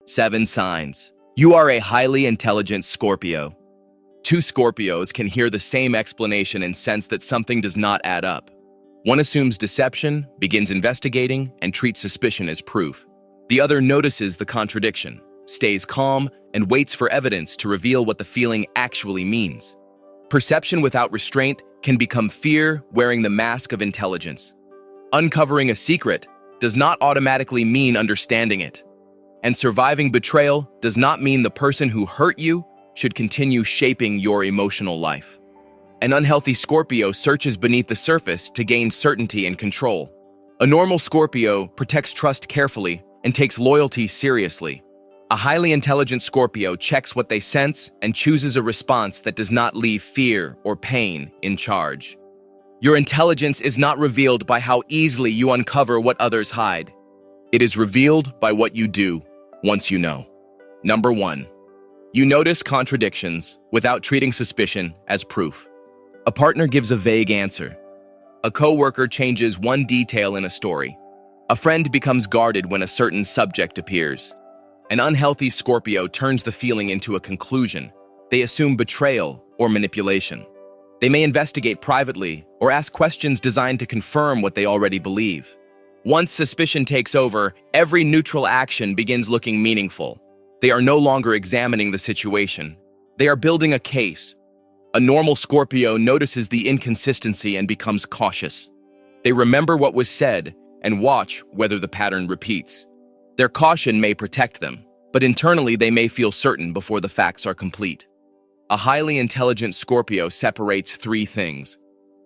7 signs. You are a highly intelligent Scorpio. Two Scorpios can hear the same explanation and sense that something does not add up. One assumes deception, begins investigating, and treats suspicion as proof. The other notices the contradiction, stays calm, and waits for evidence to reveal what the feeling actually means. Perception without restraint can become fear wearing the mask of intelligence. Uncovering a secret does not automatically mean understanding it. And surviving betrayal does not mean the person who hurt you should continue shaping your emotional life. An unhealthy Scorpio searches beneath the surface to gain certainty and control. A normal Scorpio protects trust carefully and takes loyalty seriously. A highly intelligent Scorpio checks what they sense and chooses a response that does not leave fear or pain in charge. Your intelligence is not revealed by how easily you uncover what others hide. It is revealed by what you do once you know. Number 1. You notice contradictions without treating suspicion as proof. A partner gives a vague answer. A coworker changes one detail in a story. A friend becomes guarded when a certain subject appears. An unhealthy Scorpio turns the feeling into a conclusion. They assume betrayal or manipulation. They may investigate privately or ask questions designed to confirm what they already believe. Once suspicion takes over, every neutral action begins looking meaningful. They are no longer examining the situation. They are building a case. A normal Scorpio notices the inconsistency and becomes cautious. They remember what was said and watch whether the pattern repeats. Their caution may protect them, but internally they may feel certain before the facts are complete. A highly intelligent Scorpio separates 3 things: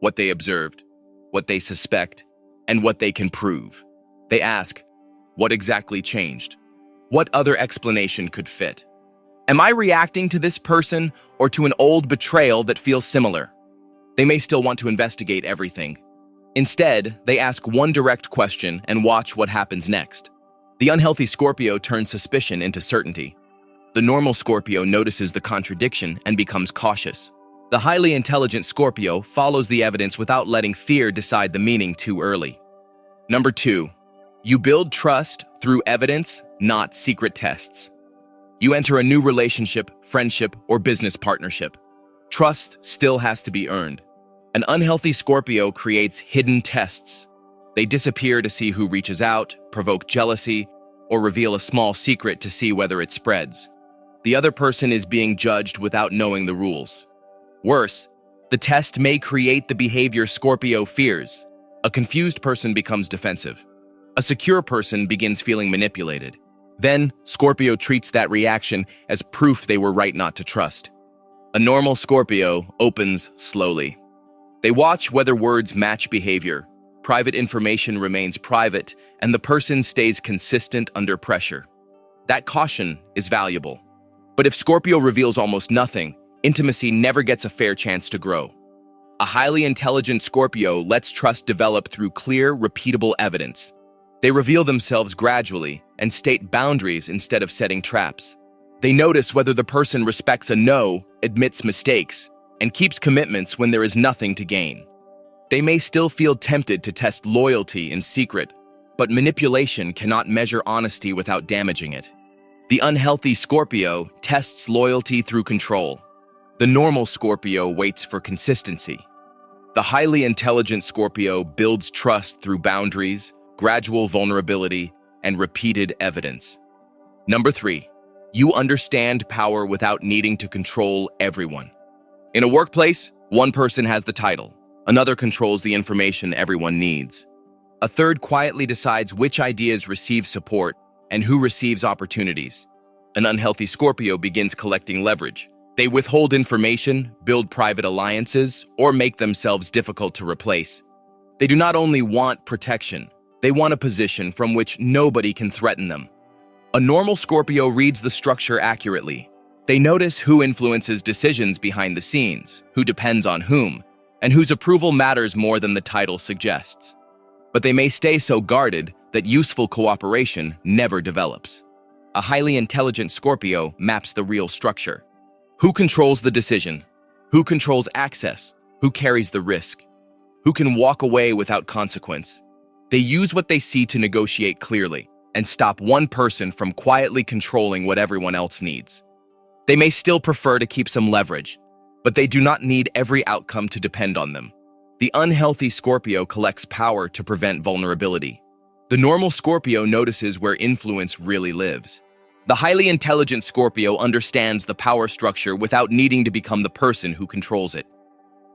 what they observed, what they suspect, and what they can prove. They ask, what exactly changed? What other explanation could fit? Am I reacting to this person or to an old betrayal that feels similar? They may still want to investigate everything. Instead, they ask one direct question and watch what happens next. The unhealthy Scorpio turns suspicion into certainty. The normal Scorpio notices the contradiction and becomes cautious. The highly intelligent Scorpio follows the evidence without letting fear decide the meaning too early. Number 2. You build trust through evidence, not secret tests. You enter a new relationship, friendship, or business partnership. Trust still has to be earned. An unhealthy Scorpio creates hidden tests. They disappear to see who reaches out, provoke jealousy, or reveal a small secret to see whether it spreads. The other person is being judged without knowing the rules. Worse, the test may create the behavior Scorpio fears. A confused person becomes defensive. A secure person begins feeling manipulated. Then, Scorpio treats that reaction as proof they were right not to trust. A normal Scorpio opens slowly. They watch whether words match behavior. Private information remains private, and the person stays consistent under pressure. That caution is valuable. But if Scorpio reveals almost nothing, intimacy never gets a fair chance to grow. A highly intelligent Scorpio lets trust develop through clear, repeatable evidence. They reveal themselves gradually and state boundaries instead of setting traps. They notice whether the person respects a no, admits mistakes, and keeps commitments when there is nothing to gain. They may still feel tempted to test loyalty in secret, but manipulation cannot measure honesty without damaging it. The unhealthy Scorpio tests loyalty through control. The normal Scorpio waits for consistency. The highly intelligent Scorpio builds trust through boundaries, gradual vulnerability, and repeated evidence. Number 3. You understand power without needing to control everyone. In a workplace, one person has the title. Another controls the information everyone needs. A third quietly decides which ideas receive support and who receives opportunities. An unhealthy Scorpio begins collecting leverage. They withhold information, build private alliances, or make themselves difficult to replace. They do not only want protection, they want a position from which nobody can threaten them. A normal Scorpio reads the structure accurately. They notice who influences decisions behind the scenes, who depends on whom, and whose approval matters more than the title suggests. But they may stay so guarded that useful cooperation never develops. A highly intelligent Scorpio maps the real structure. Who controls the decision? Who controls access? Who carries the risk? Who can walk away without consequence? They use what they see to negotiate clearly. and stop one person from quietly controlling what everyone else needs. They may still prefer to keep some leverage, but they do not need every outcome to depend on them. The unhealthy Scorpio collects power to prevent vulnerability. The normal Scorpio notices where influence really lives. The highly intelligent Scorpio understands the power structure without needing to become the person who controls it.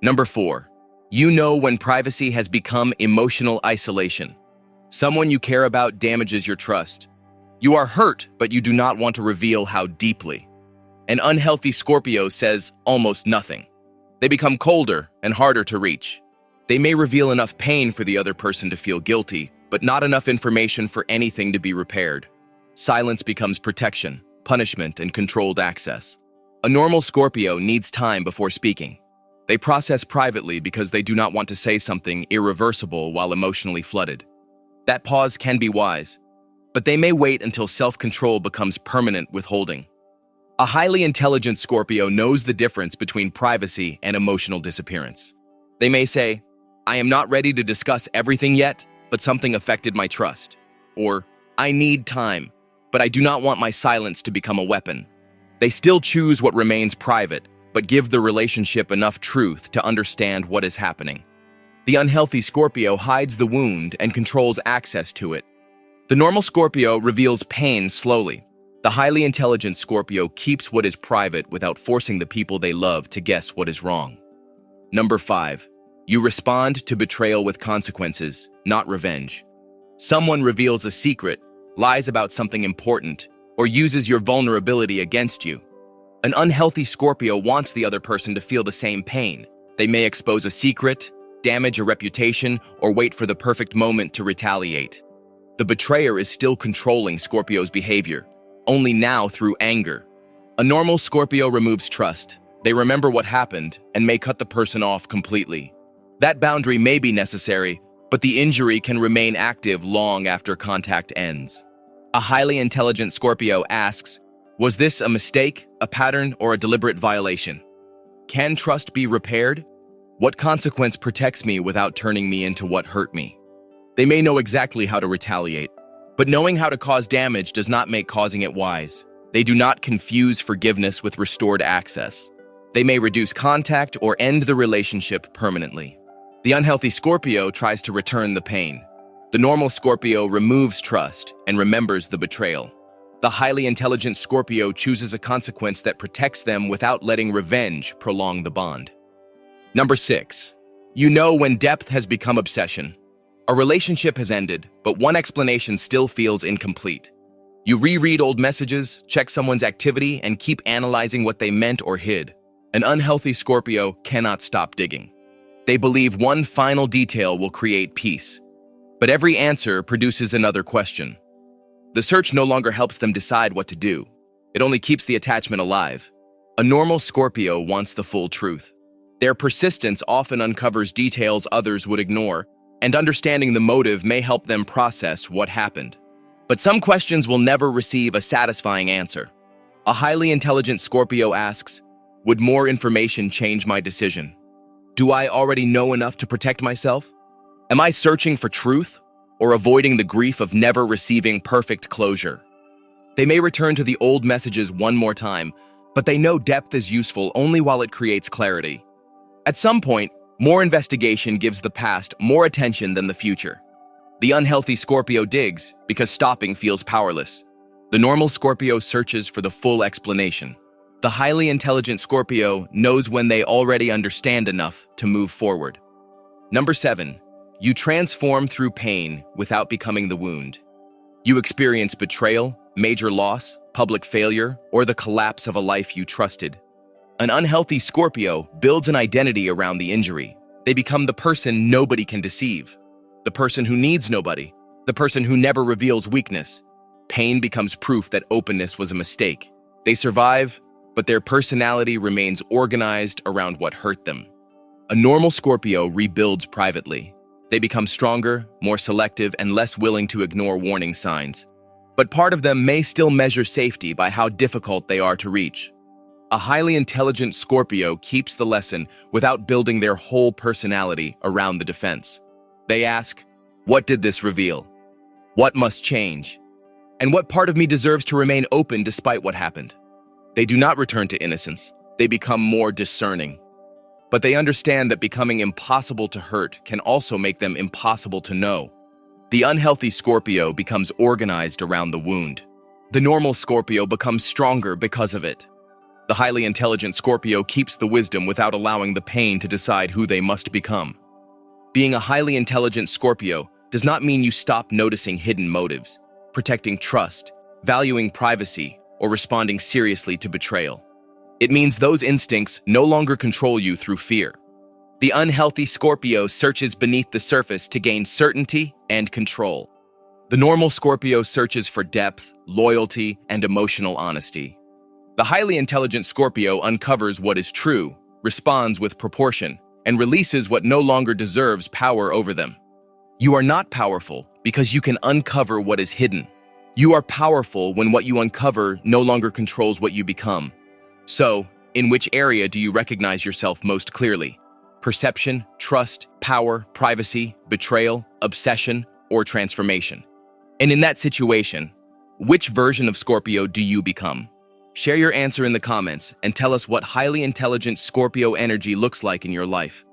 Number 4. You know when privacy has become emotional isolation. Someone you care about damages your trust. You are hurt, but you do not want to reveal how deeply. An unhealthy Scorpio says almost nothing. They become colder and harder to reach. They may reveal enough pain for the other person to feel guilty, but not enough information for anything to be repaired. Silence becomes protection, punishment, and controlled access. A normal Scorpio needs time before speaking. They process privately because they do not want to say something irreversible while emotionally flooded. That pause can be wise, but they may wait until self-control becomes permanent withholding. A highly intelligent Scorpio knows the difference between privacy and emotional disappearance. They may say, "I am not ready to discuss everything yet, but something affected my trust." Or, "I need time, but I do not want my silence to become a weapon." They still choose what remains private, but give the relationship enough truth to understand what is happening. The unhealthy Scorpio hides the wound and controls access to it. The normal Scorpio reveals pain slowly. The highly intelligent Scorpio keeps what is private without forcing the people they love to guess what is wrong. Number 5. You respond to betrayal with consequences, not revenge. Someone reveals a secret, lies about something important, or uses your vulnerability against you. An unhealthy Scorpio wants the other person to feel the same pain. They may expose a secret, damage a reputation, or wait for the perfect moment to retaliate. The betrayer is still controlling Scorpio's behavior, only now through anger. A normal Scorpio removes trust. They remember what happened and may cut the person off completely. That boundary may be necessary, but the injury can remain active long after contact ends. A highly intelligent Scorpio asks, "Was this a mistake, a pattern, or a deliberate violation? Can trust be repaired? What consequence protects me without turning me into what hurt me?" They may know exactly how to retaliate, but knowing how to cause damage does not make causing it wise. They do not confuse forgiveness with restored access. They may reduce contact or end the relationship permanently. The unhealthy Scorpio tries to return the pain. The normal Scorpio removes trust and remembers the betrayal. The highly intelligent Scorpio chooses a consequence that protects them without letting revenge prolong the bond. Number 6. You know when depth has become obsession. A relationship has ended, but one explanation still feels incomplete. You reread old messages, check someone's activity, and keep analyzing what they meant or hid. An unhealthy Scorpio cannot stop digging. They believe one final detail will create peace, but every answer produces another question. The search no longer helps them decide what to do. It only keeps the attachment alive. A normal Scorpio wants the full truth. Their persistence often uncovers details others would ignore, and understanding the motive may help them process what happened. But some questions will never receive a satisfying answer. A highly intelligent Scorpio asks, "Would more information change my decision? Do I already know enough to protect myself? Am I searching for truth or avoiding the grief of never receiving perfect closure?" They may return to the old messages one more time, but they know depth is useful only while it creates clarity. At some point, more investigation gives the past more attention than the future. The unhealthy Scorpio digs because stopping feels powerless. The normal Scorpio searches for the full explanation. The highly intelligent Scorpio knows when they already understand enough to move forward. Number 7. You transform through pain without becoming the wound. You experience betrayal, major loss, public failure, or the collapse of a life you trusted. An unhealthy Scorpio builds an identity around the injury. They become the person nobody can deceive, the person who needs nobody, the person who never reveals weakness. Pain becomes proof that openness was a mistake. They survive, but their personality remains organized around what hurt them. A normal Scorpio rebuilds privately. They become stronger, more selective, and less willing to ignore warning signs. But part of them may still measure safety by how difficult they are to reach. A highly intelligent Scorpio keeps the lesson without building their whole personality around the defense. They ask, "What did this reveal? What must change?" And what part of me deserves to remain open despite what happened? They do not return to innocence. They become more discerning. But they understand that becoming impossible to hurt can also make them impossible to know. The unhealthy Scorpio becomes organized around the wound. The normal Scorpio becomes stronger because of it. The highly intelligent Scorpio keeps the wisdom without allowing the pain to decide who they must become. Being a highly intelligent Scorpio does not mean you stop noticing hidden motives, protecting trust, valuing privacy, or responding seriously to betrayal. It means those instincts no longer control you through fear. The unhealthy Scorpio searches beneath the surface to gain certainty and control. The normal Scorpio searches for depth, loyalty, and emotional honesty. The highly intelligent Scorpio uncovers what is true, responds with proportion, and releases what no longer deserves power over them. You are not powerful because you can uncover what is hidden. You are powerful when what you uncover no longer controls what you become. So, in which area do you recognize yourself most clearly? Perception, trust, power, privacy, betrayal, obsession, or transformation? And in that situation, which version of Scorpio do you become? Share your answer in the comments and tell us what highly intelligent Scorpio energy looks like in your life.